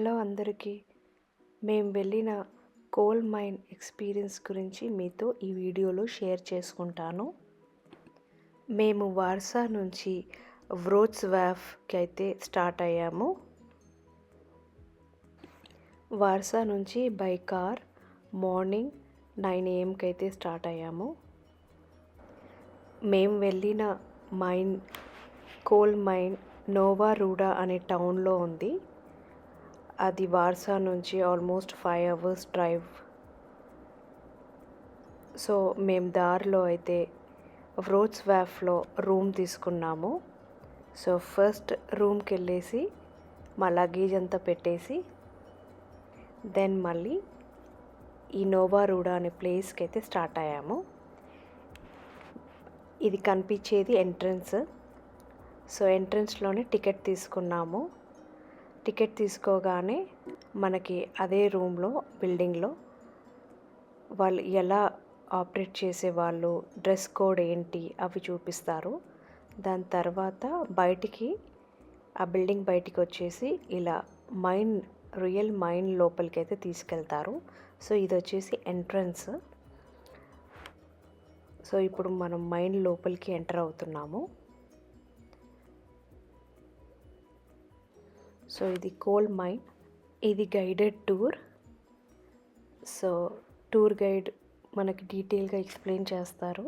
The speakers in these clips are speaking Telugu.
హలో అందరికీ. మేము వెళ్ళిన కోల్ మైన్ ఎక్స్పీరియన్స్ గురించి మీతో ఈ వీడియోలో షేర్ చేసుకుంటాను. మేము వార్సా నుంచి వ్రోట్స్వాఫ్కి అయితే స్టార్ట్ అయ్యాము. వార్సా నుంచి బై కార్ మార్నింగ్ 9 AM అయితే స్టార్ట్ అయ్యాము. మేము వెళ్ళిన మైన్ కోల్ మైన్ నోవా రూడా అనే టౌన్లో ఉంది. అది వార్సా నుంచి ఆల్మోస్ట్ 5 hours డ్రైవ్. సో మేము దారిలో అయితే వ్రోట్స్వాఫ్లో రూమ్ తీసుకున్నాము. సో ఫస్ట్ రూమ్కి వెళ్ళేసి మా లగేజ్ అంతా పెట్టేసి దెన్ మళ్ళీ ఈ నోవా రూడా అనే ప్లేస్కి అయితే స్టార్ట్ అయ్యాము. ఇది కనిపించేది ఎంట్రన్స్. సో ఎంట్రన్స్లోనే టికెట్ తీసుకున్నాము. టికెట్ తీసుకోగానే మనకి అదే రూమ్లో బిల్డింగ్లో వాళ్ళు ఎలా ఆపరేట్ చేసేవాళ్ళు, డ్రెస్ కోడ్ ఏంటి అవి చూపిస్తారు. దాని తర్వాత బయటికి ఆ బిల్డింగ్ బయటికి వచ్చేసి ఇలా రియల్ మైన్ లోపలికి అయితే తీసుకెళ్తారు. సో ఇది వచ్చేసి ఎంట్రన్స్. సో ఇప్పుడు మనం మైన్ లోపలికి ఎంటర్ అవుతున్నాము. సో ఇది కోల్ మైన్. ఇది guided tour. So tour guide మనకి డీటెయిల్గా ఎక్స్ప్లెయిన్ చేస్తారు.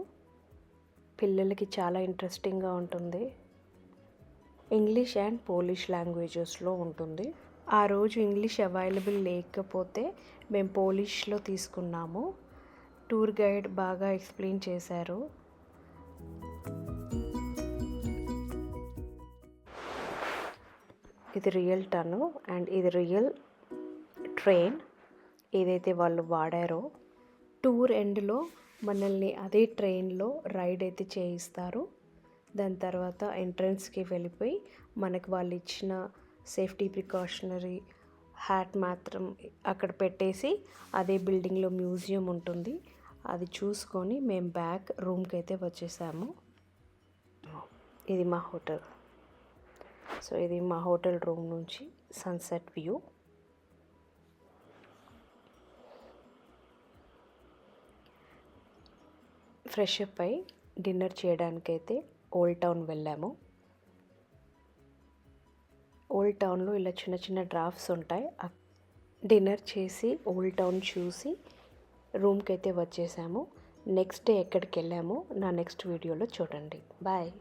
పిల్లలకి చాలా ఇంట్రెస్టింగ్గా ఉంటుంది. ఇంగ్లీష్ అండ్ పోలిష్ లాంగ్వేజెస్లో ఉంటుంది. ఆ రోజు ఇంగ్లీష్ అవైలబుల్ లేకపోతే మేము పోలిష్లో తీసుకున్నాము. టూర్ గైడ్ బాగా ఎక్స్ప్లెయిన్ చేశారు. ఇది రియల్ టన్ను అండ్ ఇది రియల్ ట్రైన్ ఏదైతే వాళ్ళు వాడారో. టూర్ ఎండ్లో మనల్ని అదే ట్రైన్లో రైడ్ అయితే చేయిస్తారు. దాని తర్వాత ఎంట్రన్స్కి వెళ్ళిపోయి మనకు వాళ్ళు ఇచ్చిన సేఫ్టీ ప్రికాషనరీ హ్యాట్ మాత్రం అక్కడ పెట్టేసి అదే బిల్డింగ్లో మ్యూజియం ఉంటుంది. అది చూసుకొని మేము బ్యాక్ రూమ్కి అయితే వచ్చేసాము. ఇది మా హోటల్. సో ఇది మా హోటల్ రూమ్ నుంచి సన్సెట్ వ్యూ. ఫ్రెష్ అప్ అయి డిన్నర్ చేయడానికైతే ఓల్డ్ టౌన్ వెళ్ళాము. ఓల్డ్ టౌన్లో ఇలా చిన్న చిన్న డ్రాఫ్ట్స్ ఉంటాయి. డిన్నర్ చేసి ఓల్డ్ టౌన్ చూసి రూమ్కి అయితే వచ్చేసాము. నెక్స్ట్ డే ఎక్కడికి వెళ్ళామో నా నెక్స్ట్ వీడియోలో చూడండి. బాయ్.